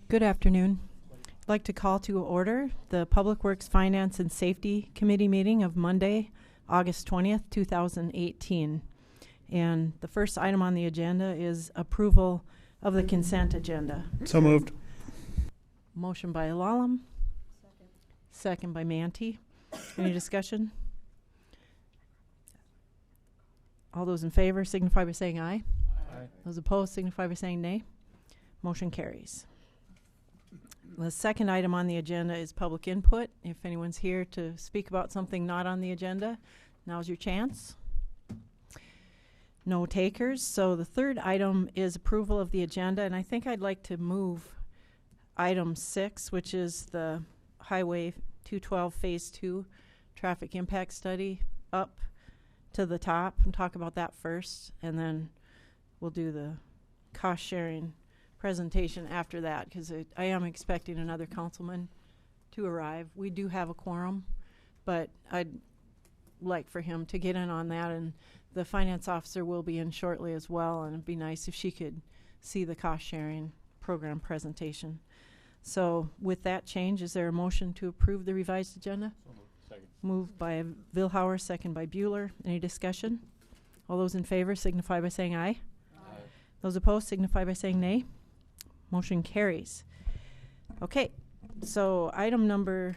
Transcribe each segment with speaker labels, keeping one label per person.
Speaker 1: Good afternoon. I'd like to call to order the Public Works Finance and Safety Committee meeting of Monday, August 20th, 2018. And the first item on the agenda is approval of the consent agenda.
Speaker 2: So moved.
Speaker 1: Motion by Lallam. Second by Manti. Any discussion? All those in favor signify by saying aye.
Speaker 2: Aye.
Speaker 1: Those opposed signify by saying nay. Motion carries. The second item on the agenda is public input. If anyone's here to speak about something not on the agenda, now's your chance. No takers. So the third item is approval of the agenda, and I think I'd like to move item 6, which is the Highway 212 Phase 2 Traffic Impact Study, up to the top and talk about that first, and then we'll do the cost sharing presentation after that, because I am expecting another councilman to arrive. We do have a quorum, but I'd like for him to get in on that, and the finance officer will be in shortly as well, and it'd be nice if she could see the cost sharing program presentation. So with that change, is there a motion to approve the revised agenda?
Speaker 2: Second.
Speaker 1: Moved by Vilhauer, second by Bueller. Any discussion? All those in favor signify by saying aye.
Speaker 2: Aye.
Speaker 1: Those opposed signify by saying nay. Motion carries. Okay, so item number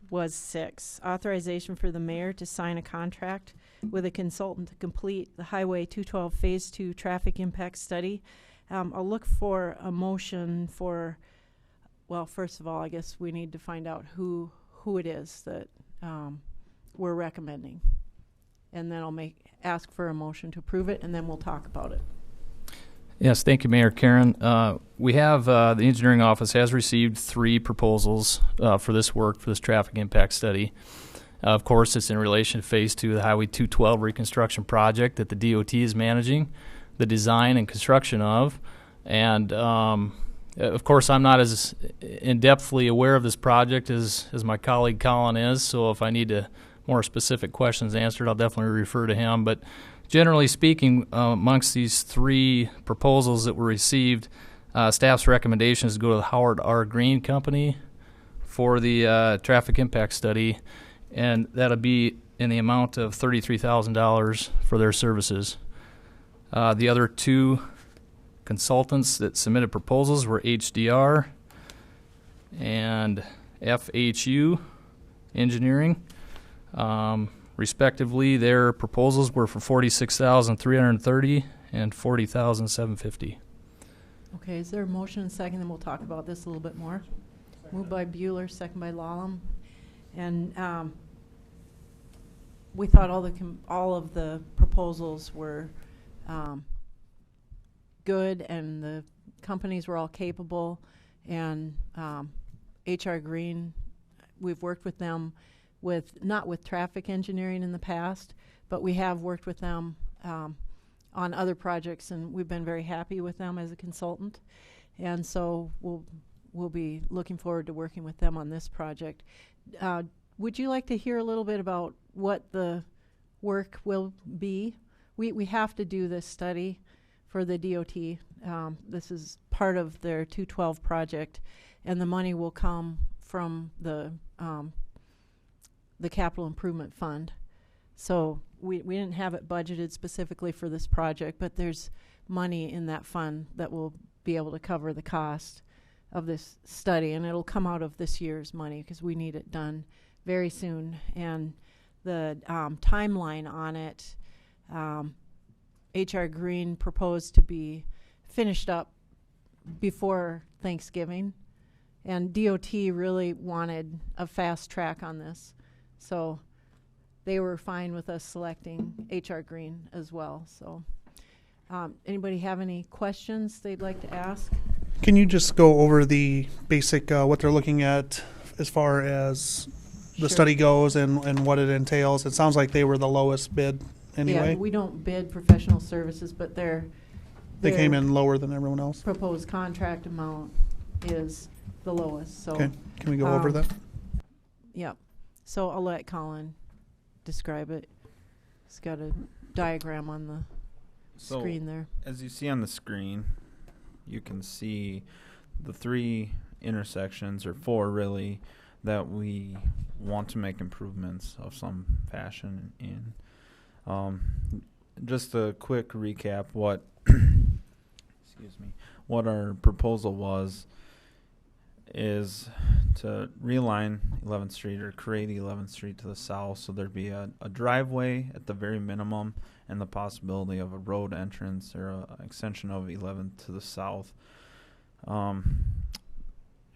Speaker 1: was 6, authorization for the mayor to sign a contract with a consultant to complete the Highway 212 Phase 2 traffic impact study. I'll look for a motion for, well, first of all, I guess we need to find out who it is that we're recommending. And then I'll ask for a motion to approve it, and then we'll talk about it.
Speaker 3: Yes, thank you, Mayor Karen. We have the engineering office has received 3 proposals for this work, for this traffic impact study. Of course, it's in relation to Phase 2 of the Highway 212 reconstruction project that the DOT is managing the design and construction of. And, of course, I'm not as in-depthly aware of this project as my colleague Colin is, so if I need more specific questions answered, I'll definitely refer to him. But generally speaking, amongst these 3 proposals that were received, staff's recommendation is to go to the Howard R. Green Company for the traffic impact study, and that'll be in the amount of $33,000 for their services. The other 2 consultants that submitted proposals were HDR and FHU Engineering. Respectively, their proposals were for $46,330 and $40,750.
Speaker 1: Okay, is there a motion and second? Then we'll talk about this a little bit more. Moved by Bueller, second by Lallam. And we thought all of the proposals were good, and the companies were all capable. And HR Green, we've worked with them not with traffic engineering in the past, but we have worked with them on other projects, and we've been very happy with them as a consultant. And so we'll be looking forward to working with them on this project. Would you like to hear a little bit about what the work will be? We have to do this study for the DOT. This is part of their 212 project, and the money will come from the Capital Improvement Fund. So we didn't have it budgeted specifically for this project, but there's money in that fund that will be able to cover the cost of this study, and it'll come out of this year's money because we need it done very soon. And the timeline on it, HR Green proposed to be finished up before Thanksgiving, and DOT really wanted a fast track on this. So they were fine with us selecting HR Green as well. So anybody have any questions they'd like to ask?
Speaker 2: Can you just go over the basic, what they're looking at as far as the study goes and what it entails? It sounds like they were the lowest bid anyway.
Speaker 1: Yeah, we don't bid professional services, but
Speaker 2: they came in lower than everyone else.
Speaker 1: Proposed contract amount is the lowest. So
Speaker 2: Okay, can we go over that?
Speaker 1: Yep. So I'll let Colin describe it. He's got a diagram on the screen there.
Speaker 4: As you see on the screen, you can see the 3 intersections, or 4 really, that we want to make improvements of some fashion in. Just a quick recap what excuse me, what our proposal was is to realign 11th Street or create 11th Street to the south, so there'd be a driveway at the very minimum and the possibility of a road entrance or an extension of 11th to the south. And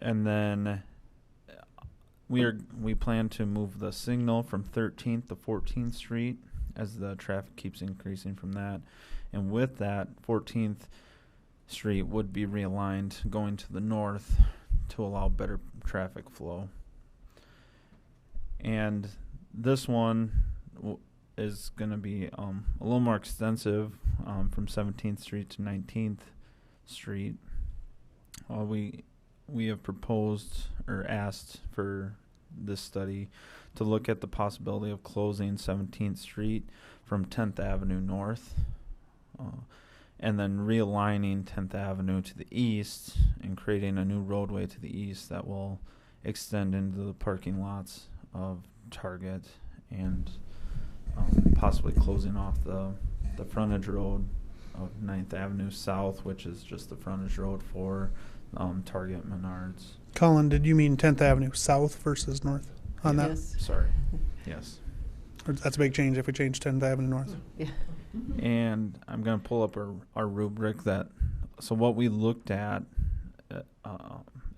Speaker 4: then we plan to move the signal from 13th to 14th Street as the traffic keeps increasing from that. And with that, 14th Street would be realigned going to the north to allow better traffic flow. And this one is going to be a little more extensive, from 17th Street to 19th Street. We have proposed or asked for this study to look at the possibility of closing 17th Street from 10th Avenue north, and then realigning 10th Avenue to the east and creating a new roadway to the east that will extend into the parking lots of Target, and possibly closing off the frontage road of 9th Avenue South, which is just the frontage road for Target, Menards.
Speaker 2: Colin, did you mean 10th Avenue South versus North on that?
Speaker 1: Yes.
Speaker 4: Sorry. Yes.
Speaker 2: Or that's a big change if we change 10th Avenue North.
Speaker 1: Yeah.
Speaker 4: And I'm going to pull up our rubric so what we looked at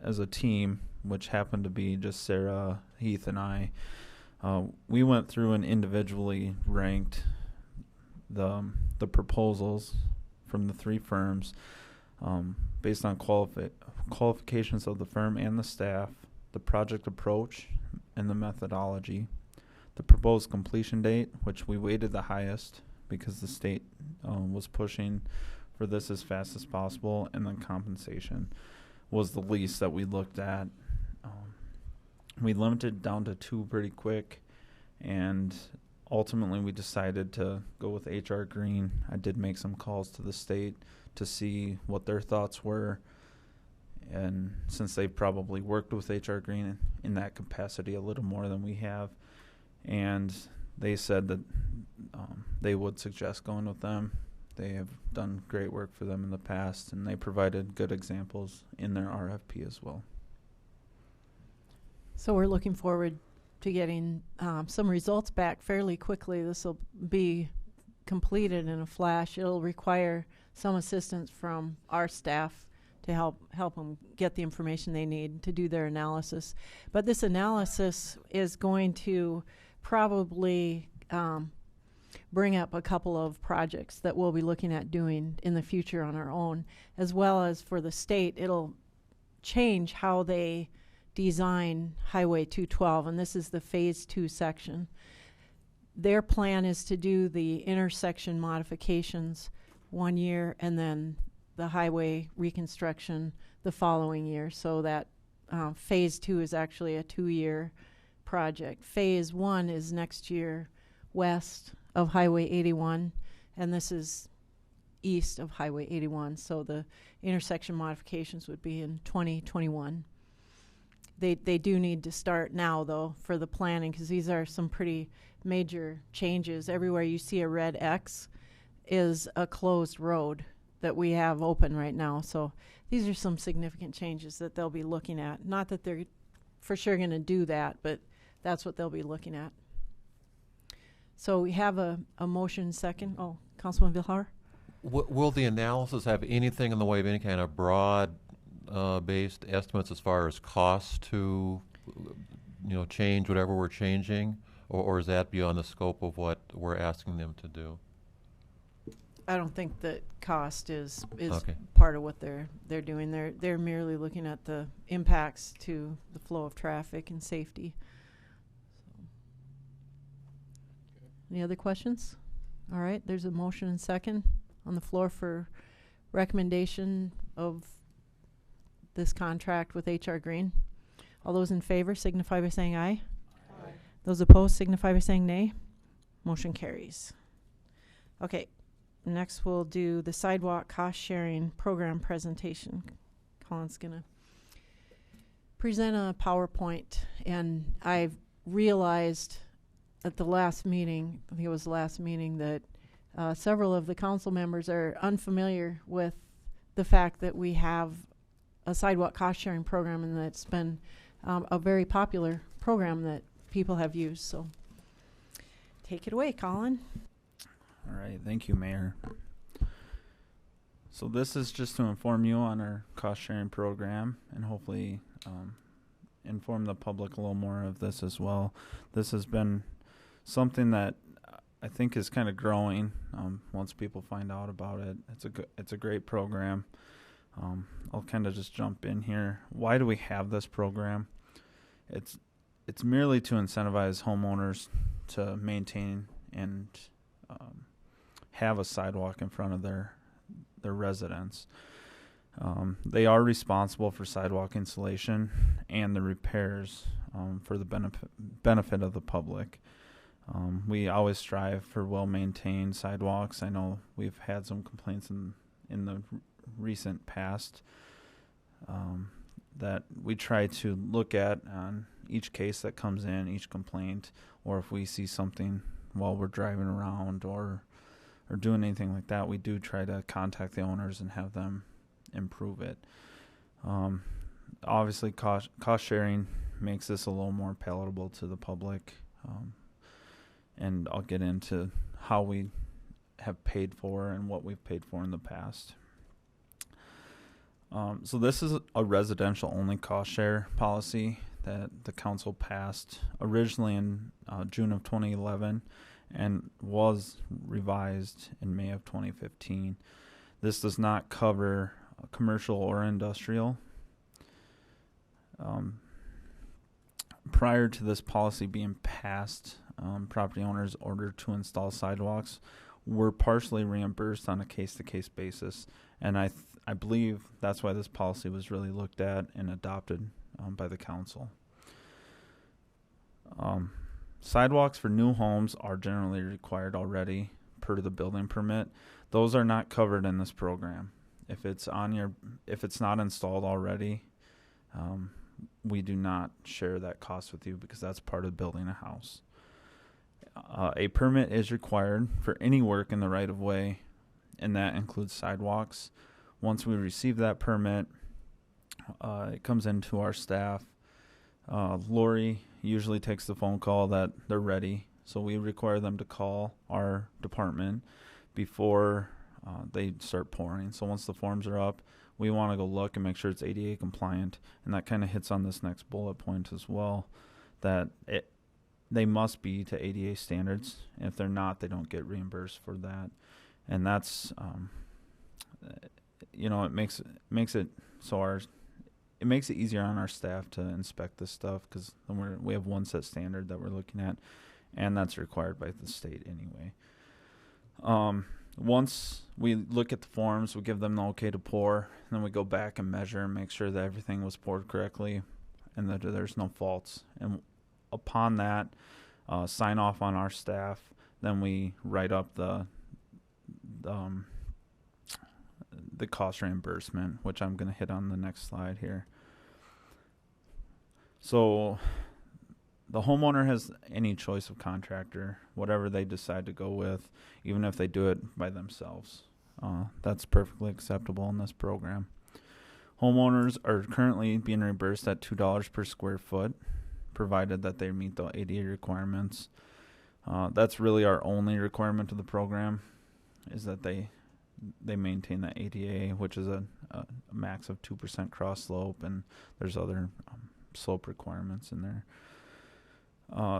Speaker 4: as a team, which happened to be just Sarah, Heath, and I, we went through and individually ranked the proposals from the 3 firms based on qualifications of the firm and the staff, the project approach, and the methodology. The proposed completion date, which we weighted the highest because the state was pushing for this as fast as possible, and then compensation was the least that we looked at. We limited down to 2 pretty quick, and ultimately we decided to go with H.R. Green. I did make some calls to the state to see what their thoughts were, and since they've probably worked with H.R. Green in that capacity a little more than we have, and they said that they would suggest going with them. They have done great work for them in the past, and they provided good examples in their RFP as well.
Speaker 1: So we're looking forward to getting some results back fairly quickly. This will be completed in a flash. It'll require some assistance from our staff to help them get the information they need to do their analysis. But this analysis is going to probably bring up a couple of projects that we'll be looking at doing in the future on our own, as well as for the state. It'll change how they design Highway 212, and this is the Phase 2 section. Their plan is to do the intersection modifications 1 year and then the highway reconstruction the following year, so that Phase 2 is actually a 2-year project. Phase 1 is next year west of Highway 81, and this is east of Highway 81, so the intersection modifications would be in 2021. They do need to start now, though, for the planning, because these are some pretty major changes. Everywhere you see a red X is a closed road that we have open right now. So these are some significant changes that they'll be looking at. Not that they're for sure going to do that, but that's what they'll be looking at. So we have a motion second. Oh, Councilman Villar?
Speaker 5: Will the analysis have anything in the way of any kind of broad based estimates as far as costs to change whatever we're changing, or is that beyond the scope of what we're asking them to do?
Speaker 1: I don't think that cost is
Speaker 5: Okay.
Speaker 1: part of what they're doing. They're merely looking at the impacts to the flow of traffic and safety. Any other questions? All right, there's a motion and second on the floor for recommendation of this contract with H.R. Green. All those in favor signify by saying aye. Aye. Those opposed signify by saying nay. Motion carries. Okay, next we'll do the sidewalk cost sharing program presentation. Colin's gonna present a PowerPoint, and I've realized at the last meeting, I think it was the last meeting, that several of the council members are unfamiliar with the fact that we have a sidewalk cost sharing program, and that's been a very popular program that people have used. So take it away, Colin.
Speaker 4: All right, thank you, Mayor. So this is just to inform you on our cost sharing program and hopefully inform the public a little more of this as well. This has been something that I think is kind of growing once people find out about it. It's a great program. I'll kind of just jump in here. Why do we have this program? It's merely to incentivize homeowners to maintain and have a sidewalk in front of their residence. They are responsible for sidewalk installation and the repairs for the benefit of the public. We always strive for well-maintained sidewalks. I know we've had some complaints in the recent past that we try to look at on each case that comes in, each complaint, or if we see something while we're driving around or doing anything like that, we do try to contact the owners and have them improve it. Obviously, cost sharing makes this a little more palatable to the public, and I'll get into how we have paid for and what we've paid for in the past. So this is a residential only cost share policy that the council passed originally in June of 2011 and was revised in May of 2015. This does not cover commercial or industrial. Prior to this policy being passed, property owners ordered to install sidewalks were partially reimbursed on a case-to-case basis, and I believe that's why this policy was really looked at and adopted by the council. Sidewalks for new homes are generally required already per the building permit. Those are not covered in this program. If it's not installed already, we do not share that cost with you because that's part of building a house. A permit is required for any work in the right of way, and that includes sidewalks. Once we receive that permit, it comes into our staff. Lori usually takes the phone call that they're ready, so we require them to call our department before they start pouring. So once the forms are up, we want to go look and make sure it's ADA compliant, and that kind of hits on this next bullet point as well, that they must be to ADA standards, and if they're not, they don't get reimbursed for that. And that's it makes it so it makes it easier on our staff to inspect this stuff because we have one set standard that we're looking at, and that's required by the state anyway. Once we look at the forms, we give them the okay to pour, and then we go back and measure and make sure that everything was poured correctly and that there's no faults. And upon that, sign off on our staff, then we write up the cost reimbursement, which I'm going to hit on the next slide here. So the homeowner has any choice of contractor, whatever they decide to go with, even if they do it by themselves. That's perfectly acceptable in this program. Homeowners are currently being reimbursed at $2 per square foot, provided that they meet the ADA requirements. That's really our only requirement of the program, is that they maintain the ADA, which is a max of 2% cross slope, and there's other slope requirements in there.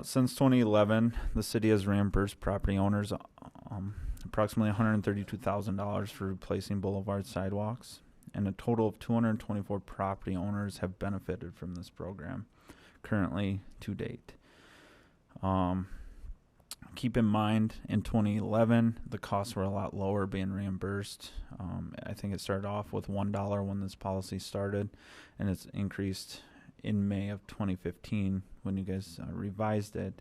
Speaker 4: Since 2011, the city has reimbursed property owners approximately $132,000 for replacing boulevard sidewalks, and a total of 224 property owners have benefited from this program currently to date. Keep in mind, in 2011, the costs were a lot lower being reimbursed. I think it started off with $1 when this policy started, and it's increased in May of 2015 when you guys revised it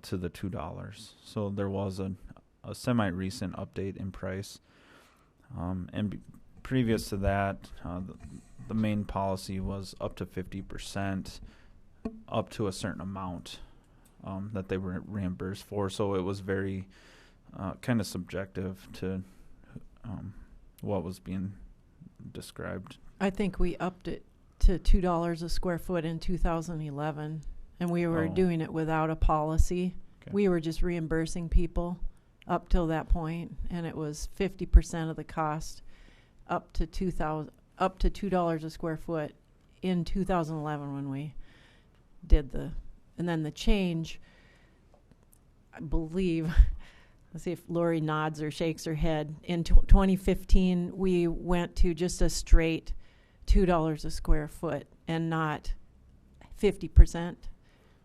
Speaker 4: to the $2. So there was a semi-recent update in price. Previous to that, the main policy was up to 50%, up to a certain amount that they were reimbursed for. So it was very kind of subjective to what was being described.
Speaker 1: I think we upped it to $2 a square foot in 2011, and we were doing it without a policy.
Speaker 4: Okay.
Speaker 1: We were just reimbursing people up till that point, and it was 50% of the cost, up to $2 a square foot in 2011 when we did and then the change, I believe. Let's see if Lori nods or shakes her head. In 2015, we went to just a straight $2 a square foot and not 50%.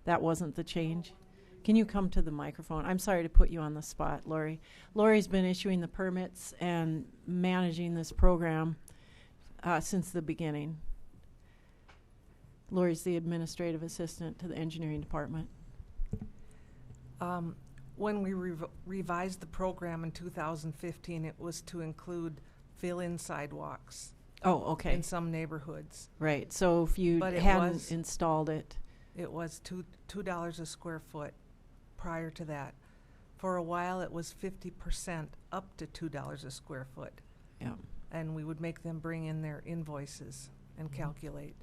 Speaker 1: That wasn't the change. Can you come to the microphone? I'm sorry to put you on the spot, Lori. Lori's been issuing the permits and managing this program since the beginning. Lori's the administrative assistant to the engineering department.
Speaker 6: When we revised the program in 2015, it was to include fill-in sidewalks
Speaker 1: Oh, okay.
Speaker 6: in some neighborhoods.
Speaker 1: Right. So if you
Speaker 6: But it
Speaker 1: hadn't
Speaker 6: was-
Speaker 1: installed it,
Speaker 6: It was $2 a square foot prior to that. For a while, it was 50% up to $2 a square foot.
Speaker 1: yeah.
Speaker 6: And we would make them bring in their invoices and calculate.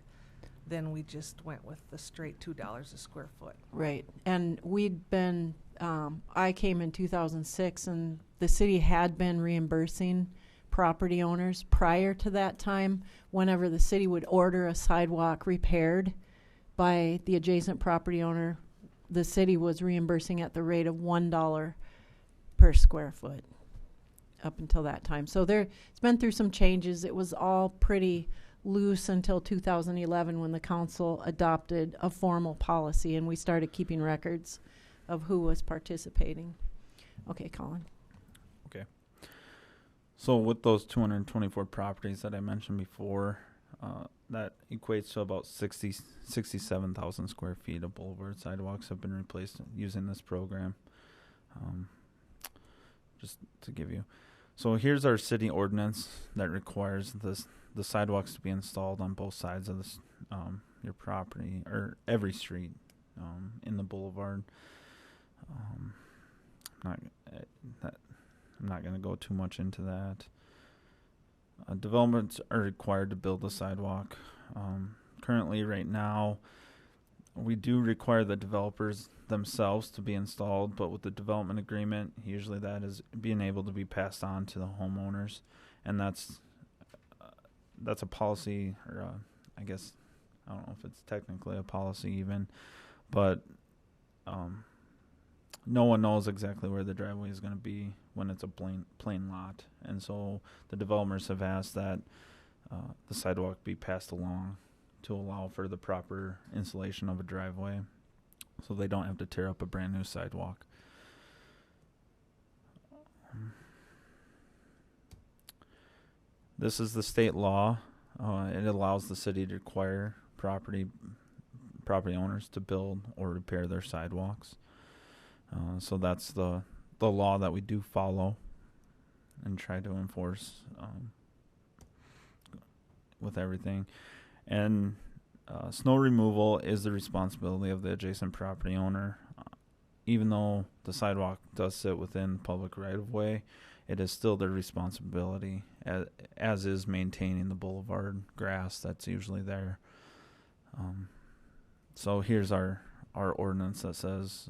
Speaker 6: Then we just went with the straight $2 a square foot.
Speaker 1: Right. And we'd been, I came in 2006, and the city had been reimbursing property owners prior to that time. Whenever the city would order a sidewalk repaired by the adjacent property owner, the city was reimbursing at the rate of $1 per square foot up until that time. So it's been through some changes. It was all pretty loose until 2011 when the council adopted a formal policy and we started keeping records of who was participating. Okay, Colin.
Speaker 4: So with those 224 properties that I mentioned before, that equates to about 67,000 square feet of boulevard sidewalks have been replaced using this program. Just to give you. So here's our city ordinance that requires the sidewalks to be installed on both sides of this, your property, or every street in the boulevard. I'm not going to go too much into that. Developments are required to build a sidewalk. Currently, right now, we do require the developers themselves to be installed, but with the development agreement, usually that is being able to be passed on to the homeowners, and that's a policy, or I guess I don't know if it's technically a policy even, but no one knows exactly where the driveway is going to be when it's a plain lot, and so the developers have asked that the sidewalk be passed along to allow for the proper installation of a driveway, so they don't have to tear up a brand new sidewalk. This is the state law. It allows the city to require property owners to build or repair their sidewalks. So that's the law that we do follow and try to enforce with everything. And snow removal is the responsibility of the adjacent property owner. Even though the sidewalk does sit within public right-of-way, it is still their responsibility, as is maintaining the boulevard grass that's usually there. So here's our ordinance that says,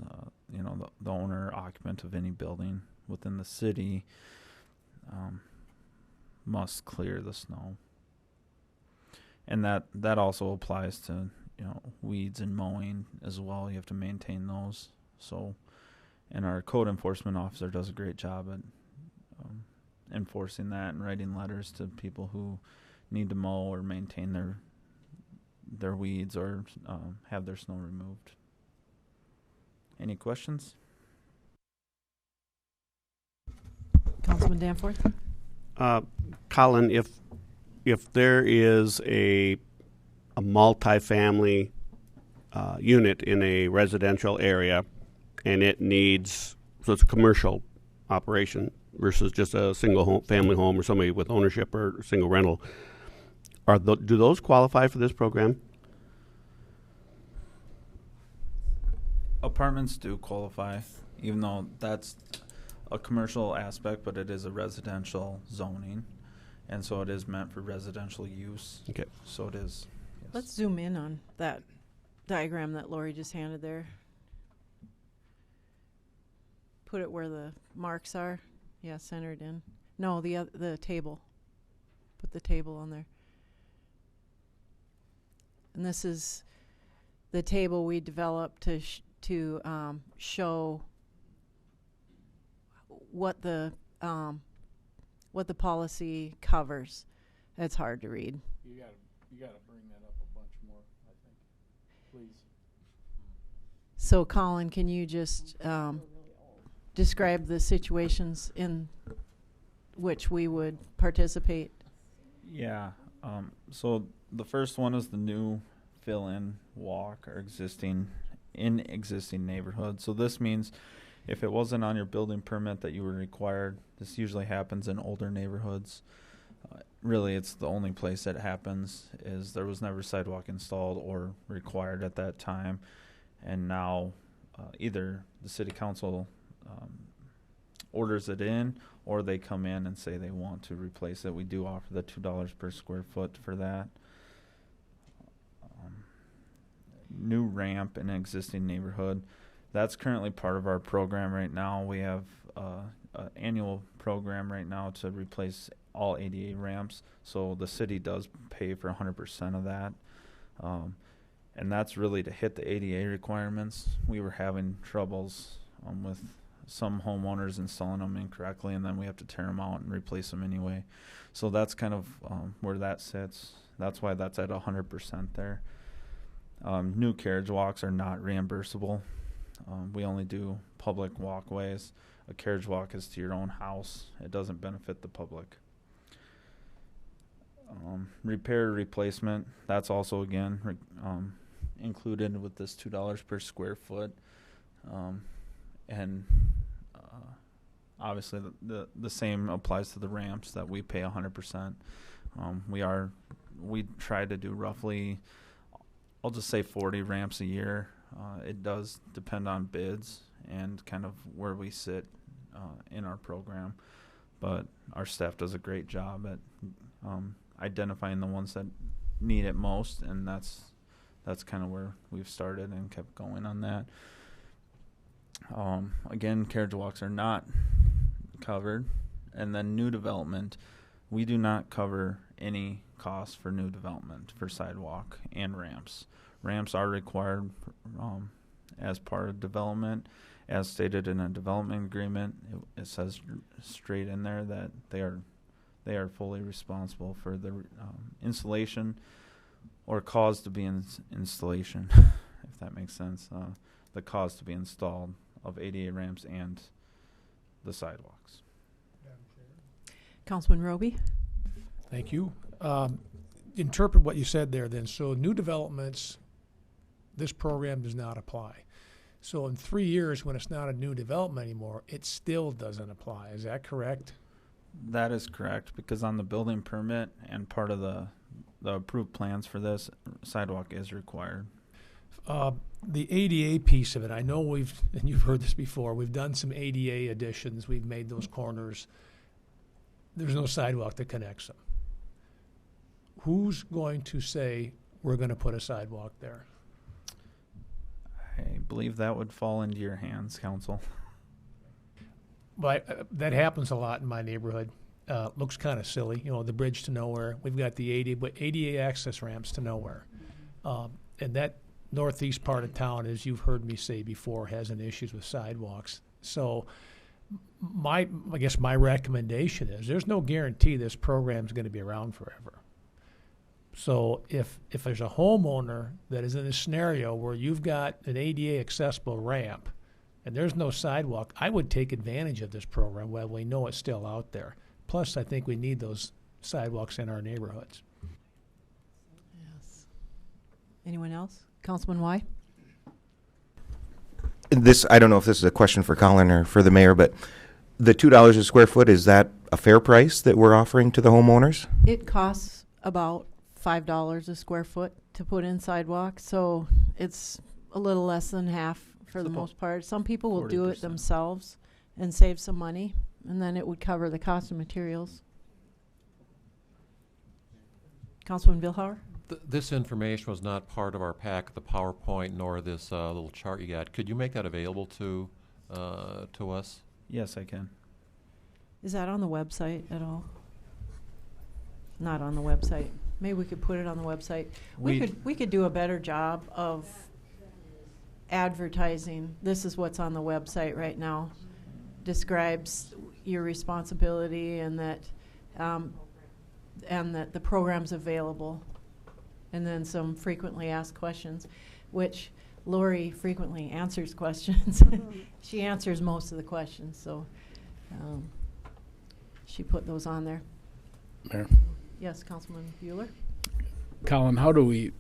Speaker 4: the owner or occupant of any building within the city must clear the snow. And that also applies to, weeds and mowing as well. You have to maintain those. So, and our code enforcement officer does a great job at enforcing that and writing letters to people who need to mow or maintain their weeds or have their snow removed. Any questions?
Speaker 1: Councilman Danforth?
Speaker 7: Colin, if there is a multifamily unit in a residential area and it needs, so it's a commercial operation versus just a single family home or somebody with ownership or single rental, do those qualify for this program?
Speaker 4: Apartments do qualify, even though that's a commercial aspect, but it is a residential zoning, and so it is meant for residential use.
Speaker 7: Okay.
Speaker 4: So it is. Yes.
Speaker 1: Let's zoom in on that diagram that Lori just handed there. Put it where the marks are. Yeah, centered in. No, the table. Put the table on there. And this is the table we developed to show what the policy covers. That's hard to read.
Speaker 8: You gotta bring that up a bunch more, I think. Please.
Speaker 1: So, Colin, can you just describe the situations in which we would participate?
Speaker 4: Yeah. So the first one is the new fill-in walk or existing neighborhoods. So this means if it wasn't on your building permit that you were required, this usually happens in older neighborhoods. Really, it's the only place that happens is there was never sidewalk installed or required at that time, and now either the city council orders it in, or they come in and say they want to replace it. We do offer the $2 per square foot for that. New ramp in an existing neighborhood. That's currently part of our program right now. We have an annual program right now to replace all ADA ramps. So the city does pay for 100% of that. And that's really to hit the ADA requirements. We were having troubles with some homeowners installing them incorrectly, and then we have to tear them out and replace them anyway. So that's kind of where that sits. That's why that's at 100% there. New carriage walks are not reimbursable. We only do public walkways. A carriage walk is to your own house. It doesn't benefit the public. Repair replacement, that's also again included with this $2 per square foot. And obviously the same applies to the ramps that we pay 100%. We try to do roughly, I'll just say 40 ramps a year. It does depend on bids and kind of where we sit in our program, but our staff does a great job at identifying the ones that need it most, and that's kind of where we've started and kept going on that. Again, carriage walks are not covered. And then new development, we do not cover any costs for new development for sidewalk and ramps. Ramps are required as part of development. As stated in a development agreement, it says straight in there that they are fully responsible for the installation or cause to be installation, if that makes sense. The cause to be installed of ADA ramps and the sidewalks.
Speaker 1: Councilman Roby?
Speaker 8: Thank you. Interpret what you said there then. So new developments, this program does not apply. So in 3 years, when it's not a new development anymore, it still doesn't apply. Is that correct?
Speaker 4: That is correct, because on the building permit and part of the approved plans for this, sidewalk is required.
Speaker 8: The ADA piece of it, I know and you've heard this before, we've done some ADA additions, we've made those corners. There's no sidewalk that connects them. Who's going to say we're going to put a sidewalk there?
Speaker 4: I believe that would fall into your hands, Council.
Speaker 8: But that happens a lot in my neighborhood. Looks kind of silly, the bridge to nowhere. We've got the ADA access ramps to nowhere. And that northeast part of town, as you've heard me say before, has an issues with sidewalks. So I guess my recommendation is there's no guarantee this program's going to be around forever. So if there's a homeowner that is in a scenario where you've got an ADA accessible ramp and there's no sidewalk, I would take advantage of this program while we know it's still out there. Plus, I think we need those sidewalks in our neighborhoods.
Speaker 1: Yes. Anyone else? Councilman Y?
Speaker 9: I don't know if this is a question for Colin or for the mayor, but the $2 a square foot, is that a fair price that we're offering to the homeowners?
Speaker 1: It costs about $5 a square foot to put in sidewalk, so it's a little less than half for the
Speaker 4: about
Speaker 1: most part. Some people will do it
Speaker 4: 40%.
Speaker 1: themselves and save some money, and then it would cover the cost of materials. Councilman Billhauer?
Speaker 5: This information was not part of our pack, the PowerPoint, nor this little chart you got. Could you make that available to us?
Speaker 4: Yes, I can.
Speaker 1: Is that on the website at all? Not on the website. Maybe we could put it on the website. We could do a better job of advertising. This is what's on the website right now. Describes your responsibility and that the program's available. And then some frequently asked questions, which Lori frequently answers questions. She answers most of the questions, so she put those on there.
Speaker 10: Mayor.
Speaker 1: Yes, Councilman Bueller?
Speaker 10: Colin, how would we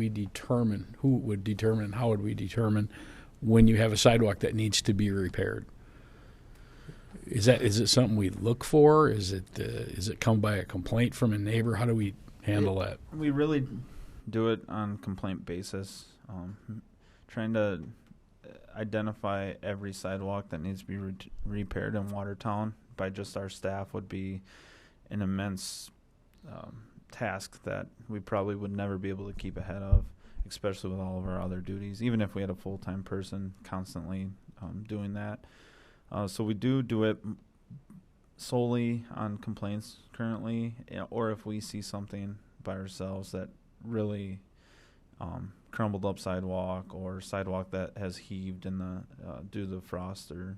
Speaker 10: determine how would we determine when you have a sidewalk that needs to be repaired? Is it something we look for? Is it come by a complaint from a neighbor? How do we handle that?
Speaker 4: We really do it on complaint basis, trying to identify every sidewalk that needs to be repaired in Watertown by just our staff would be an immense task that we probably would never be able to keep ahead of, especially with all of our other duties, even if we had a full-time person constantly doing that. So we do it solely on complaints currently, or if we see something by ourselves that really crumbled up sidewalk or sidewalk that has heaved in the due to the frost or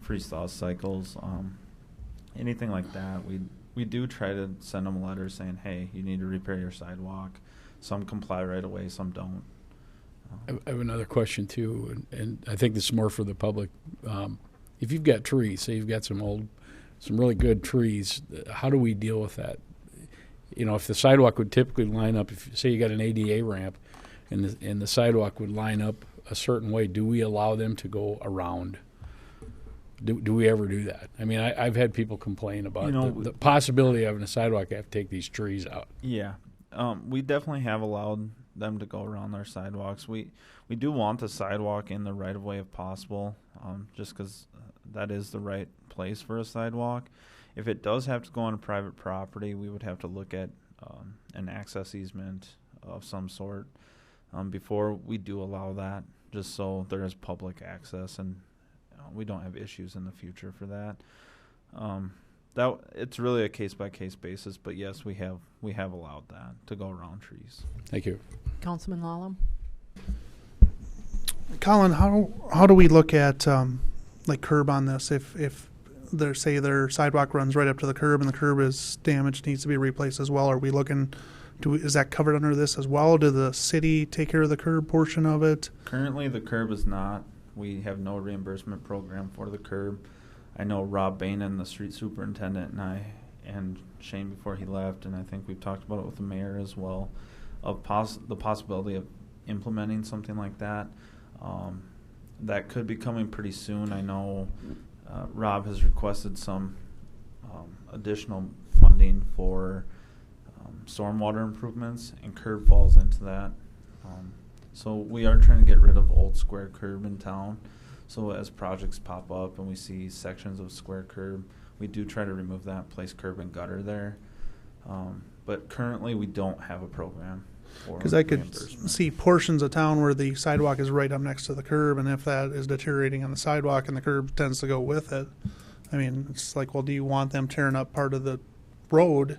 Speaker 4: freeze-thaw cycles, anything like that. We do try to send them a letter saying, hey, you need to repair your sidewalk. Some comply right away, some don't.
Speaker 10: I have another question too, and I think this is more for the public. If you've got trees, say you've got some really good trees, how do we deal with that? You know, if the sidewalk would typically line up, if say you got an ADA ramp, and the sidewalk would line up a certain way, do we allow them to go around? Do we ever do that? I mean, I've had people complain about the possibility of having a sidewalk have to take these trees out.
Speaker 4: Yeah, we definitely have allowed them to go around our sidewalks. We do want the sidewalk in the right of way if possible, just because that is the right place for a sidewalk. If it does have to go on a private property, we would have to look at an access easement of some sort before we do allow that, just so there is public access and we don't have issues in the future for that. That it's really a case by case basis, but yes, we have allowed that to go around trees.
Speaker 10: Thank you.
Speaker 1: Councilman Lallam?
Speaker 2: Colin, how do we look at like curb on this? If their sidewalk runs right up to the curb and the curb is damaged, needs to be replaced as well, are we looking? Is that covered under this as well? Do the city take care of the curb portion of it?
Speaker 4: Currently, the curb is not. We have no reimbursement program for the curb. I know Rob Bainan, the street superintendent, and I, and Shane before he left, and I think we've talked about it with the mayor as well, of the possibility of implementing something like that. That could be coming pretty soon. I know Rob has requested some additional funding for stormwater improvements, and curb falls into that. So we are trying to get rid of old square curb in town. So as projects pop up and we see sections of square curb, we do try to remove that, place curb and gutter there. But currently we don't have a program for
Speaker 2: Because I could
Speaker 4: reimbursement.
Speaker 2: see portions of town where the sidewalk is right up next to the curb, and if that is deteriorating on the sidewalk and the curb tends to go with it, I mean, it's like, well, do you want them tearing up part of the road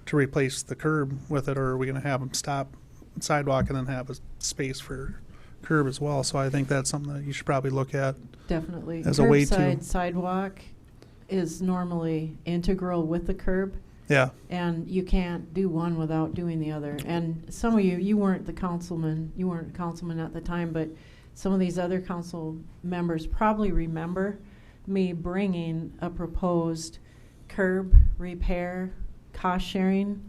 Speaker 2: to replace the curb with it, or are we going to have them stop sidewalk and then have a space for curb as well? So I think that's something that you should probably look at.
Speaker 1: Definitely.
Speaker 2: As a way to-
Speaker 1: Curbside sidewalk is normally integral with the curb,
Speaker 2: Yeah.
Speaker 1: and you can't do one without doing the other. And some of you weren't a councilman at the time, but some of these other council members probably remember me bringing a proposed curb repair cost sharing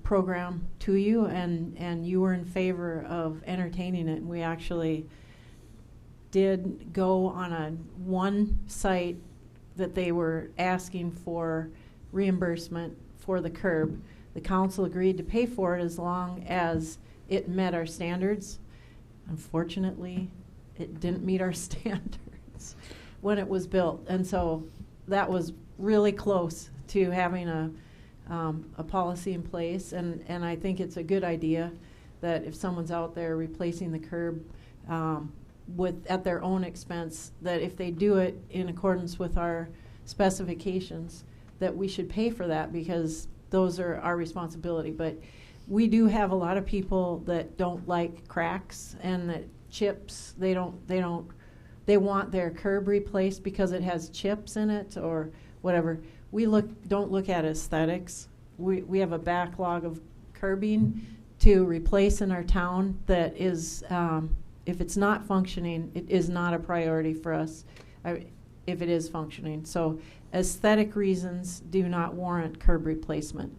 Speaker 1: program to you, and you were in favor of entertaining it. And we actually did go on one site that they were asking for reimbursement for the curb. The council agreed to pay for it as long as it met our standards. Unfortunately, it didn't meet our standards when it was built, and so that was really close to having a policy in place. And I think it's a good idea that if someone's out there replacing the curb at their own expense, that if they do it in accordance with our specifications, that we should pay for that, because those are our responsibility. But we do have a lot of people that don't like cracks and that chips. They want their curb replaced because it has chips in it or whatever. We don't look at aesthetics. We have a backlog of curbing to replace in our town that is, if it's not functioning, it is not a priority for us if it is functioning. So aesthetic reasons do not warrant curb replacement.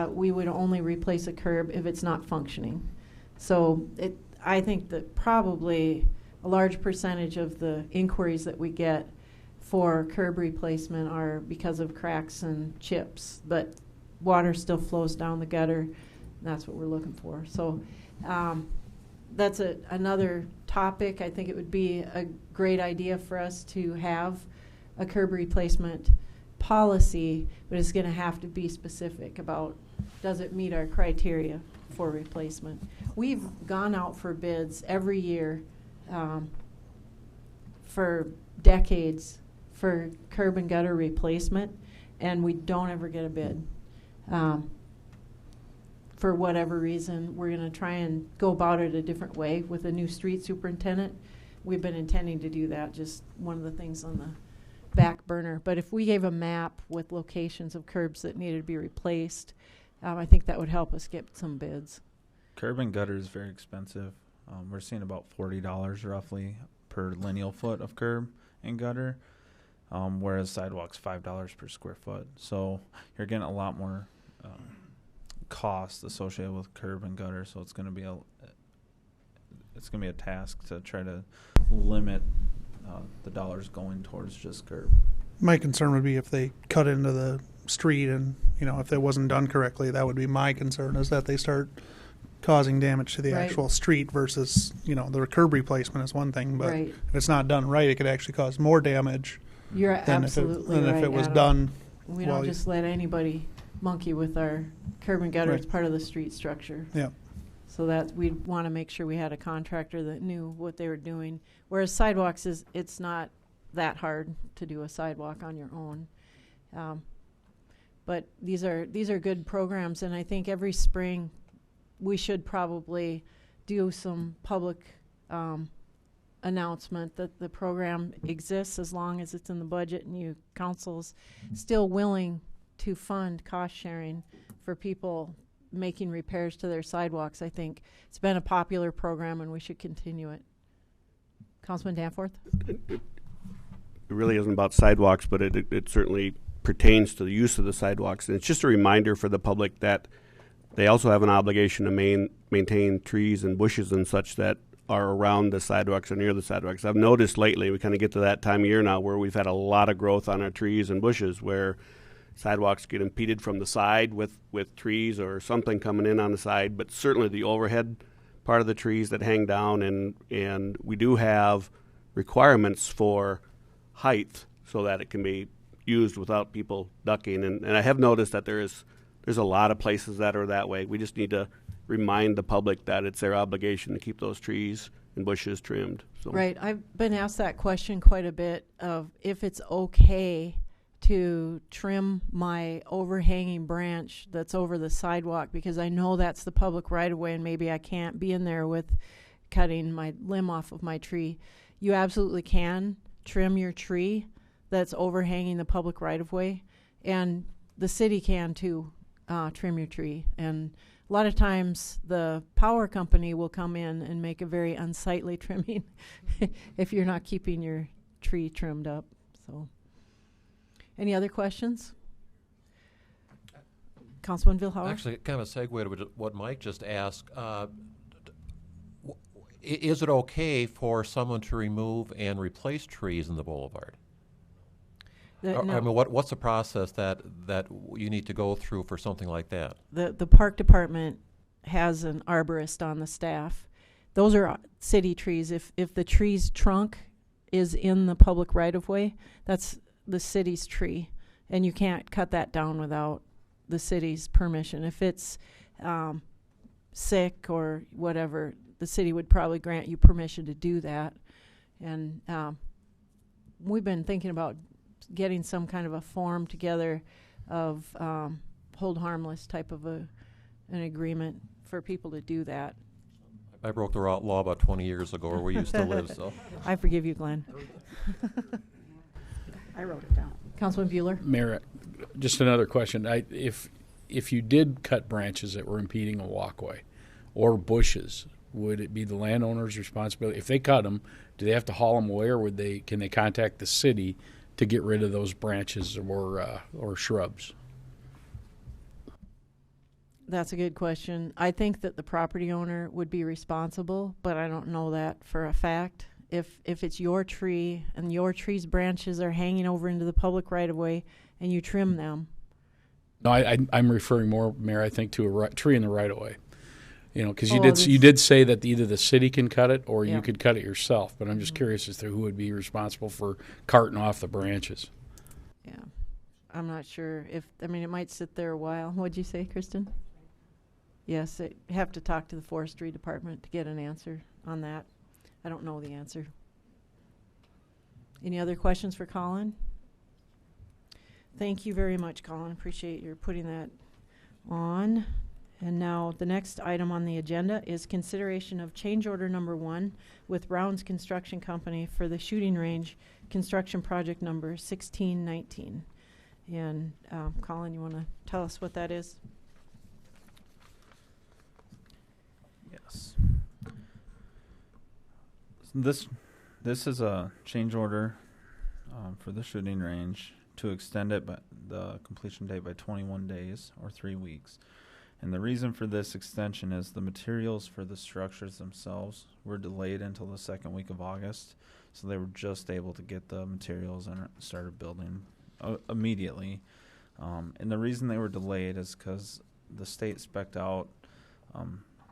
Speaker 1: We would only replace a curb if it's not functioning. So I think that probably a large percentage of the inquiries that we get for curb replacement are because of cracks and chips, but water still flows down the gutter. That's what we're looking for. So that's another topic. I think it would be a great idea for us to have a curb replacement policy, but it's going to have to be specific about, does it meet our criteria for replacement. We've gone out for bids every year for decades for curb and gutter replacement, and we don't ever get a bid. For whatever reason, we're going to try and go about it a different way with a new street superintendent. We've been intending to do that, just one of the things on the back burner. But if we gave a map with locations of curbs that needed to be replaced, I think that would help us get some bids.
Speaker 4: Curb and gutter is very expensive. We're seeing about $40 roughly per lineal foot of curb and gutter, whereas sidewalks $5 per square foot. So you're getting a lot more cost associated with curb and gutter. So it's going to be a task to try to limit the dollars going towards just curb.
Speaker 2: My concern would be if they cut into the street and, if that wasn't done correctly, that would be my concern, is that they start causing damage to the
Speaker 1: Right.
Speaker 2: actual street versus, the curb replacement is one thing, but
Speaker 1: Right.
Speaker 2: if it's not done right, it could actually cause more damage
Speaker 1: You're
Speaker 2: than
Speaker 1: absolutely
Speaker 2: if
Speaker 1: right,
Speaker 2: it was
Speaker 1: Adam.
Speaker 2: done.
Speaker 1: We
Speaker 2: while
Speaker 1: don't
Speaker 2: you-
Speaker 1: just let anybody monkey with our curb and gutter.
Speaker 2: Right.
Speaker 1: It's part of the street structure.
Speaker 2: Yeah.
Speaker 1: So that we'd want to make sure we had a contractor that knew what they were doing. Whereas sidewalks it's not that hard to do a sidewalk on your own. But these are good programs, and I think every spring we should probably do some public announcement that the program exists as long as it's in the budget and you council's still willing to fund cost sharing for people making repairs to their sidewalks. I think it's been a popular program and we should continue it. Councilman Danforth?
Speaker 7: It really isn't about sidewalks, but it certainly pertains to the use of the sidewalks. And it's just a reminder for the public that they also have an obligation to maintain trees and bushes and such that are around the sidewalks or near the sidewalks. I've noticed lately, we kind of get to that time of year now where we've had a lot of growth on our trees and bushes where sidewalks get impeded from the side with trees or something coming in on the side, but certainly the overhead part of the trees that hang down, and we do have requirements for height so that it can be used without people ducking. And I have noticed that there's a lot of places that are that way. We just need to remind the public that it's their obligation to keep those trees and bushes trimmed. So.
Speaker 1: Right. I've been asked that question quite a bit of if it's okay to trim my overhanging branch that's over the sidewalk, because I know that's the public right of way and maybe I can't be in there with cutting my limb off of my tree. You absolutely can trim your tree that's overhanging the public right of way, and the city can too trim your tree. And a lot of times the power company will come in and make a very unsightly trimming if you're not keeping your tree trimmed up. So, any other questions? Councilman Vilhauer?
Speaker 5: Actually, kind of a segue to what Mike just asked. Is it okay for someone to remove and replace trees in the boulevard?
Speaker 1: No.
Speaker 5: I mean, what's the process that you need to go through for something like that?
Speaker 1: The park department has an arborist on the staff. Those are city trees. If the tree's trunk is in the public right of way, that's the city's tree, and you can't cut that down without the city's permission. If it's sick or whatever, the city would probably grant you permission to do that. And we've been thinking about getting some kind of a form together of hold harmless type of an agreement for people to do that.
Speaker 5: I broke the law about 20 years ago where we used to live, so.
Speaker 1: I forgive you, Glenn. I wrote it down. Councilman Bueller?
Speaker 10: Mayor, just another question. If you did cut branches that were impeding a walkway or bushes, would it be the landowner's responsibility? If they cut them, do they have to haul them away, or can they contact the city to get rid of those branches or shrubs?
Speaker 1: That's a good question. I think that the property owner would be responsible, but I don't know that for a fact. If it's your tree and your tree's branches are hanging over into the public right of way and you trim them.
Speaker 10: No, I'm referring more, Mayor, I think, to a tree in the right of way. You know, because
Speaker 1: Oh,
Speaker 10: you did say that either the city can cut it or
Speaker 1: Yeah.
Speaker 10: you could cut it yourself. But I'm just curious as to who would be responsible for carting off the branches.
Speaker 1: Yeah. I'm not sure it might sit there a while. What'd you say, Kristen? Yes, I have to talk to the forestry department to get an answer on that. I don't know the answer. Any other questions for Colin? Thank you very much, Colin. Appreciate your putting that on. And now the next item on the agenda is consideration of change order number 1 with Rounds Construction Company for the shooting range construction project number 1619. And Colin, you want to tell us what that is?
Speaker 4: Yes. This is a change order for the shooting range to extend it, but the completion date by 21 days or 3 weeks. And the reason for this extension is the materials for the structures themselves were delayed until the second week of August, so they were just able to get the materials and started building immediately. And the reason they were delayed is because the state spec'd out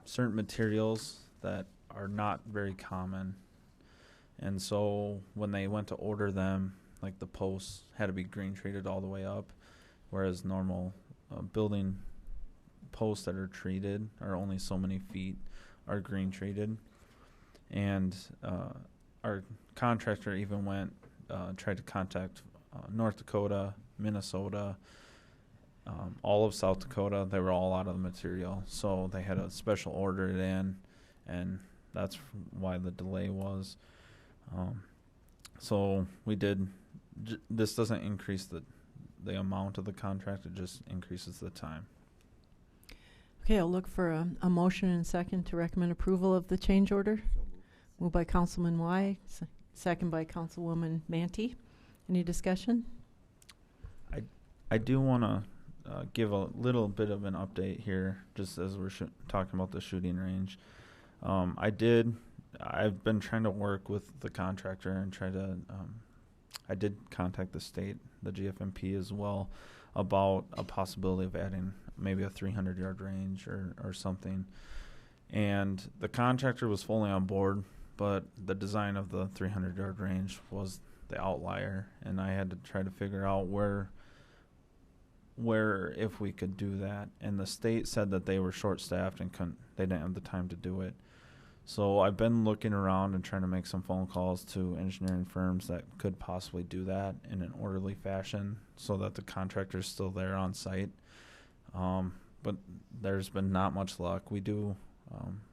Speaker 4: certain materials that are not very common. And so when they went to order them, like the posts had to be green treated all the way up, whereas normal building posts that are treated are only so many feet are green treated. And our contractor even tried to contact North Dakota, Minnesota, all of South Dakota. They were all out of the material, so they had a special order it in, and that's why the delay was. So we did. This doesn't increase the amount of the contract; it just increases the time.
Speaker 1: Okay, I'll look for a motion and second to recommend approval of the change order. Moved by Councilman Y, second by Councilwoman Manty. Any discussion?
Speaker 4: I do want to give a little bit of an update here, just as we're talking about the shooting range. I've been trying to work with the contractor and try to. I did contact the state, the GFMP as well, about a possibility of adding maybe a 300-yard range or something. And the contractor was fully on board, but the design of the 300-yard range was the outlier, and I had to try to figure out where if we could do that. And the state said that they were short-staffed and they didn't have the time to do it. So I've been looking around and trying to make some phone calls to engineering firms that could possibly do that in an orderly fashion so that the contractor's still there on site. But there's been not much luck.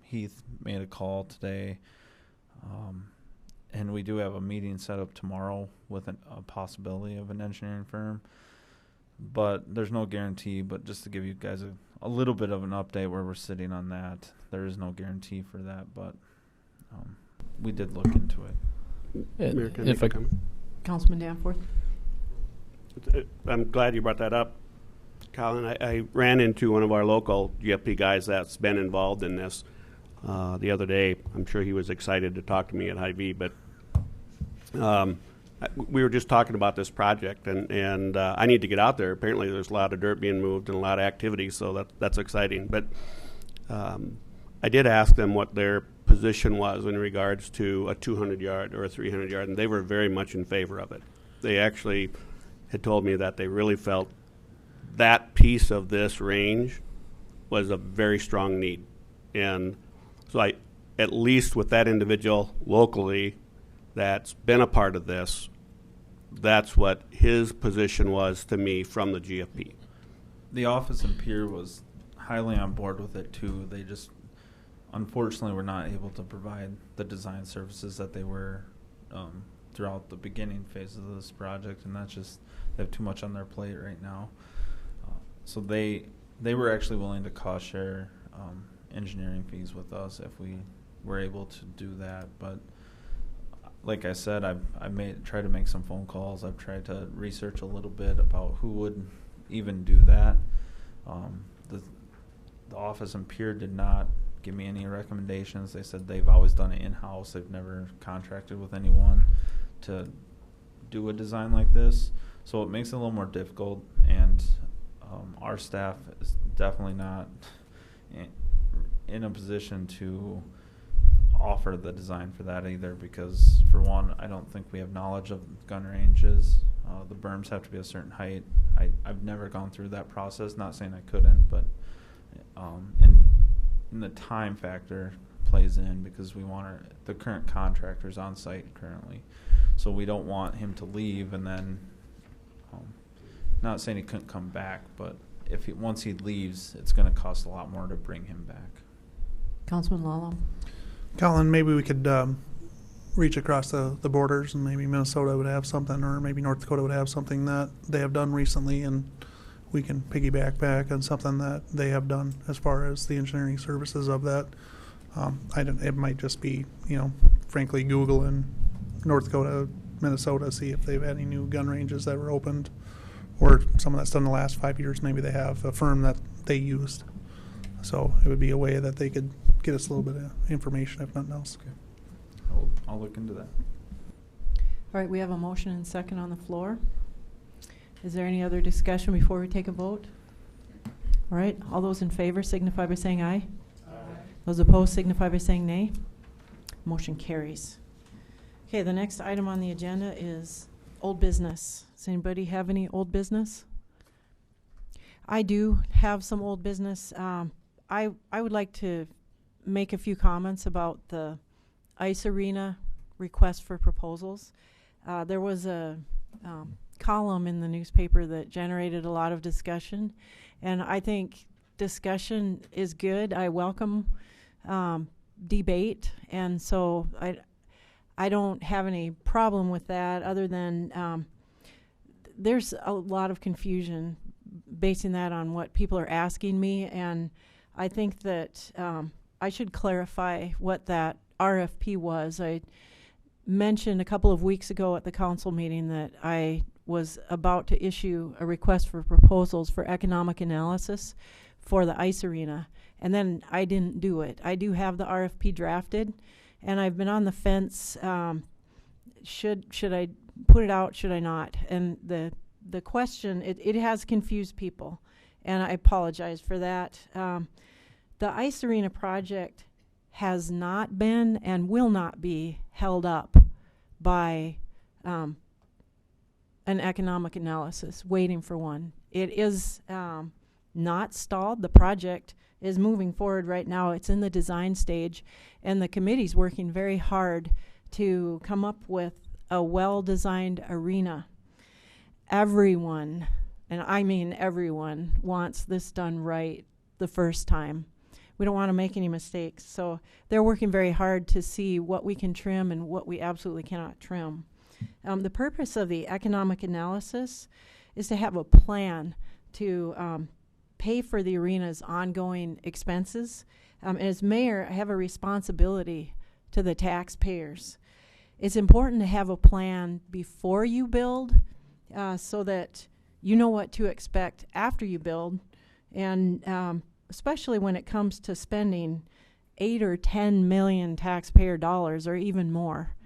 Speaker 4: Heath made a call today, and we do have a meeting set up tomorrow with a possibility of an engineering firm. But there's no guarantee. But just to give you guys a little bit of an update where we're sitting on that, there is no guarantee for that. But we did look into it.
Speaker 7: Mayor, can I make a comment?
Speaker 1: Councilman Danforth?
Speaker 7: I'm glad you brought that up, Colin. I ran into one of our local GFP guys that's been involved in this the other day. I'm sure he was excited to talk to me at Hy-Vee, but we were just talking about this project, and I need to get out there. Apparently, there's a lot of dirt being moved and a lot of activity, so that's exciting. But I did ask them what their position was in regards to a 200-yard or a 300-yard, and they were very much in favor of it. They actually had told me that they really felt that piece of this range was a very strong need. And so I, at least with that individual locally that's been a part of this, that's what his position was to me from the GFP.
Speaker 4: The office in Pierre was highly on board with it too. They just unfortunately were not able to provide the design services that they were throughout the beginning phase of this project, and that's just, they have too much on their plate right now. So they were actually willing to cost share engineering fees with us if we were able to do that. But like I said, I've tried to make some phone calls. I've tried to research a little bit about who would even do that. The office in Pierre did not give me any recommendations. They said they've always done it in-house. They've never contracted with anyone to do a design like this. So it makes it a little more difficult, and our staff is definitely not in a position to offer the design for that either, because for one, I don't think we have knowledge of gun ranges. The berms have to be a certain height. I've never gone through that process, not saying I couldn't, but and the time factor plays in, because we want the current contractors on site currently, so we don't want him to leave and then not saying he couldn't come back, but if once he leaves, it's going to cost a lot more to bring him back.
Speaker 1: Councilman Lalo.
Speaker 2: Colin, maybe we could reach across the borders, and maybe Minnesota would have something, or maybe North Dakota would have something that they have done recently, and we can piggyback back on something that they have done as far as the engineering services of that. It might just be, frankly, Google in North Dakota, Minnesota, see if they've had any new gun ranges that were opened, or someone that's done the last 5 years. Maybe they have a firm that they used. So it would be a way that they could get us a little bit of information, if nothing else.
Speaker 4: Okay. I'll look into that.
Speaker 1: All right, we have a motion and second on the floor. Is there any other discussion before we take a vote? All right, all those in favor signify by saying aye. Aye. Those opposed signify by saying nay. Motion carries. Okay, the next item on the agenda is old business. Does anybody have any old business? I do have some old business. I would like to make a few comments about the ice arena request for proposals. There was a column in the newspaper that generated a lot of discussion, and I think discussion is good. I welcome debate, and so I don't have any problem with that, other than there's a lot of confusion basing that on what people are asking me, and I think that I should clarify what that RFP was. I mentioned a couple of weeks ago at the council meeting that I was about to issue a request for proposals for economic analysis for the ice arena, and then I didn't do it. I do have the RFP drafted, and I've been on the fence. Should I put it out? Should I not? And the question, it has confused people, and I apologize for that. The ice arena project has not been and will not be held up by an economic analysis, waiting for one. It is not stalled. The project is moving forward right now. It's in the design stage, and the committee's working very hard to come up with a well-designed arena. Everyone, and I mean everyone, wants this done right the first time. We don't want to make any mistakes. So they're working very hard to see what we can trim and what we absolutely cannot trim. The purpose of the economic analysis is to have a plan to pay for the arena's ongoing expenses. And as mayor, I have a responsibility to the taxpayers. It's important to have a plan before you build, so that you know what to expect after you build, and especially when it comes to spending 8 or 10 million taxpayer dollars or even more.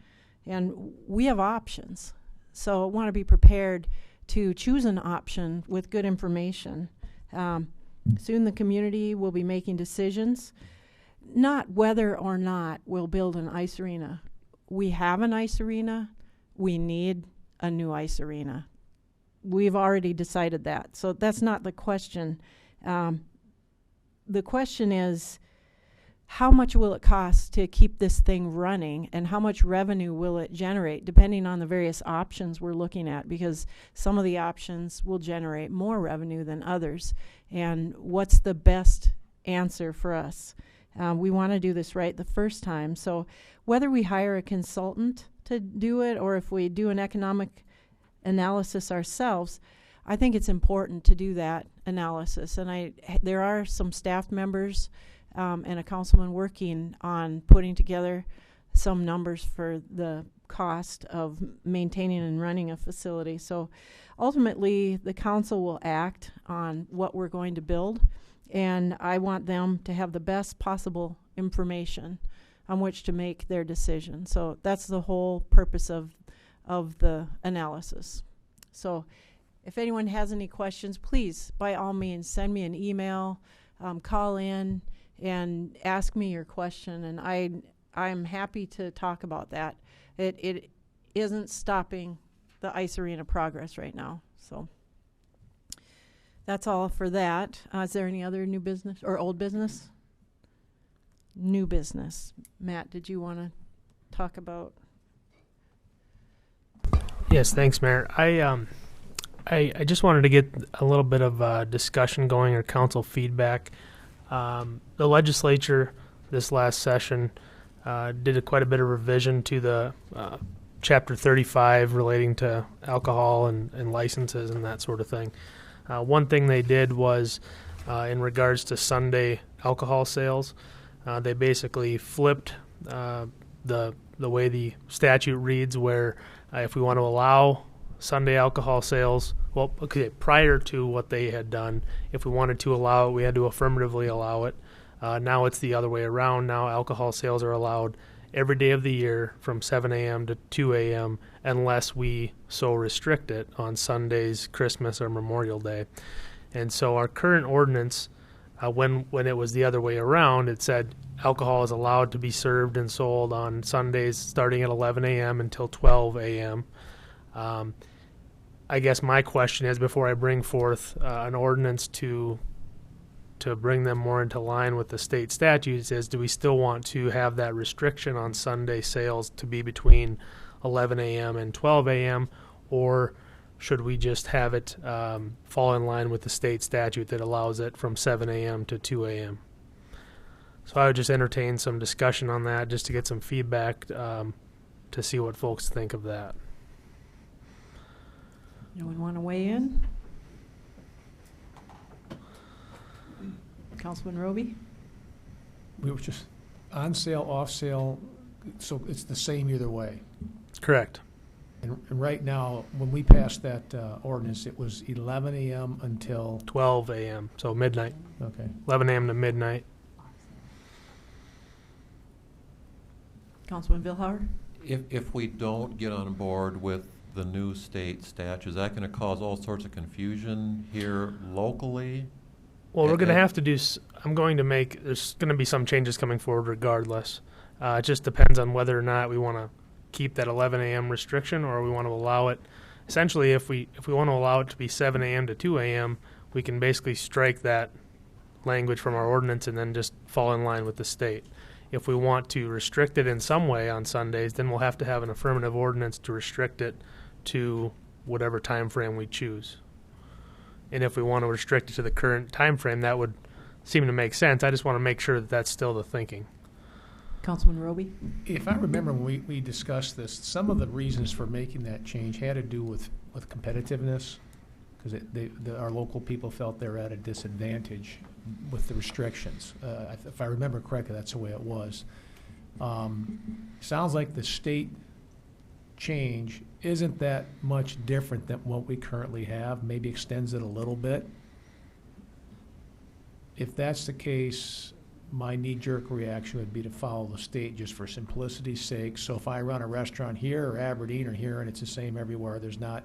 Speaker 1: And we have options. So I want to be prepared to choose an option with good information. Soon the community will be making decisions, not whether or not we'll build an ice arena. We have an ice arena. We need a new ice arena. We've already decided that. So that's not the question. The question is, how much will it cost to keep this thing running, and how much revenue will it generate, depending on the various options we're looking at, because some of the options will generate more revenue than others. And what's the best answer for us? We want to do this right the first time. So whether we hire a consultant to do it or if we do an economic analysis ourselves, I think it's important to do that analysis. And there are some staff members and a councilman working on putting together some numbers for the cost of maintaining and running a facility. So ultimately, the council will act on what we're going to build, and I want them to have the best possible information on which to make their decision. So that's the whole purpose of the analysis. So if anyone has any questions, please, by all means, send me an email, call in, and ask me your question, and I'm happy to talk about that. It isn't stopping the ice arena progress right now. So that's all for that. Is there any other new business or old business? New business. Matt, did you want to talk about?
Speaker 11: Yes, thanks, Mayor. I just wanted to get a little bit of discussion going or council feedback. The legislature this last session did quite a bit of revision to the Chapter 35 relating to alcohol and licenses and that sort of thing. One thing they did was in regards to Sunday alcohol sales, they basically flipped the way the statute reads, where if we want to allow Sunday alcohol sales, well, okay, prior to what they had done, if we wanted to allow it, we had to affirmatively allow it. Now it's the other way around. Now alcohol sales are allowed every day of the year from 7 a.m. to 2 a.m. unless we so restrict it on Sundays, Christmas, or Memorial Day. And so our current ordinance, when it was the other way around, it said alcohol is allowed to be served and sold on Sundays starting at 11 a.m. until 12 a.m. I guess my question is, before I bring forth an ordinance to bring them more into line with the state statutes, is do we still want to have that restriction on Sunday sales to be between 11 a.m. and 12 a.m., or should we just have it fall in line with the state statute that allows it from 7 a.m. to 2 a.m.? So I would just entertain some discussion on that just to get some feedback to see what folks think of that.
Speaker 1: Anyone want to weigh in? Councilman Roby?
Speaker 8: We were just on sale, off sale, so it's the same either way.
Speaker 11: Correct.
Speaker 8: And right now, when we passed that ordinance, it was 11 a.m. until
Speaker 11: 12 a.m., so midnight.
Speaker 8: Okay.
Speaker 11: 11 a.m. to midnight.
Speaker 1: Councilman Vilhauer?
Speaker 5: If we don't get on board with the new state statute, is that going to cause all sorts of confusion here locally?
Speaker 11: Well, we're going to have to do, I'm going to make, there's going to be some changes coming forward regardless. It just depends on whether or not we want to keep that 11 a.m. restriction or we want to allow it. Essentially, if we want to allow it to be 7 a.m. to 2 a.m., we can basically strike that language from our ordinance and then just fall in line with the state. If we want to restrict it in some way on Sundays, then we'll have to have an affirmative ordinance to restrict it to whatever time frame we choose. And if we want to restrict it to the current time frame, that would seem to make sense. I just want to make sure that that's still the thinking.
Speaker 1: Councilman Roby?
Speaker 8: If I remember when we discussed this, some of the reasons for making that change had to do with competitiveness, because our local people felt they were at a disadvantage with the restrictions. If I remember correctly, that's the way it was. Sounds like the state change isn't that much different than what we currently have, maybe extends it a little bit. If that's the case, my knee-jerk reaction would be to follow the state just for simplicity's sake. So if I run a restaurant here or Aberdeen or here and it's the same everywhere, there's not,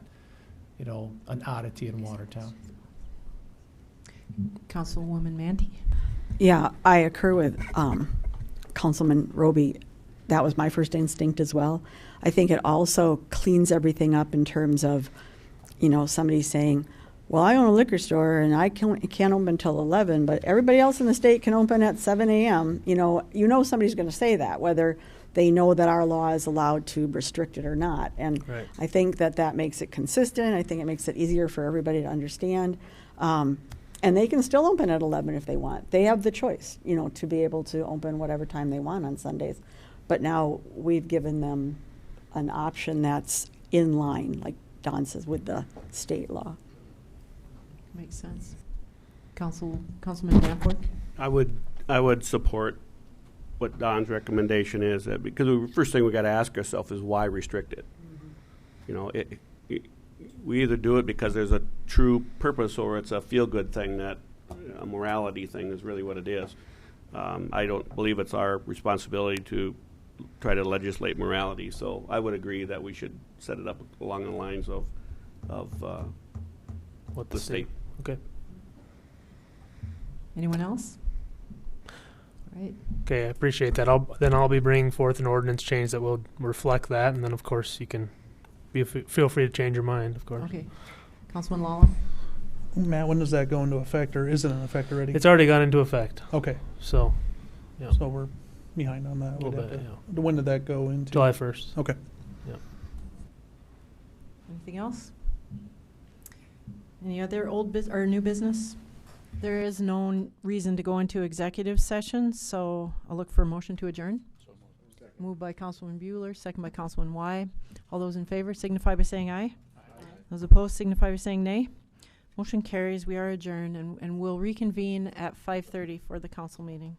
Speaker 8: an oddity in Watertown.
Speaker 1: Councilwoman Mandy?
Speaker 12: Yeah, I occur with Councilman Roby. That was my first instinct as well. I think it also cleans everything up in terms of, somebody saying, well, I own a liquor store and I can't open until 11, but everybody else in the state can open at 7 a.m. Somebody's going to say that, whether they know that our law is allowed to restrict it or not. And
Speaker 11: Right.
Speaker 12: I think that makes it consistent. I think it makes it easier for everybody to understand. And they can still open at 11 if they want. They have the choice, to be able to open whatever time they want on Sundays. But now we've given them an option that's in line, like Don says, with the state law.
Speaker 1: Makes sense. Councilman Danforth?
Speaker 7: I would support what Don's recommendation is, because the first thing we got to ask ourselves is why restrict it. We either do it because there's a true purpose, or it's a feel-good thing, that a morality thing is really what it is. I don't believe it's our responsibility to try to legislate morality, so I would agree that we should set it up along the lines of
Speaker 11: What
Speaker 7: the state.
Speaker 11: Okay.
Speaker 1: Anyone else? All right.
Speaker 11: Okay, I appreciate that. I'll be bringing forth an ordinance change that will reflect that, and then of course you can feel free to change your mind, of course.
Speaker 1: Okay. Councilman Lala?
Speaker 2: Matt, when does that go into effect, or is it in effect already?
Speaker 11: It's already gone into effect,
Speaker 2: Okay,
Speaker 11: so yeah.
Speaker 2: so we're behind on that.
Speaker 11: A little
Speaker 2: We'd have
Speaker 11: bit,
Speaker 2: to- When did that go into?
Speaker 11: July 1st.
Speaker 2: Okay.
Speaker 1: Anything else? Any other or new business? There is no reason to go into executive session, so I'll look for a motion to adjourn. Moved by Councilman Bueller, second by Councilman Y. All those in favor signify by saying aye. Those opposed signify by saying nay. Motion carries. We are adjourned, and we'll reconvene at 5:30 for the council meeting.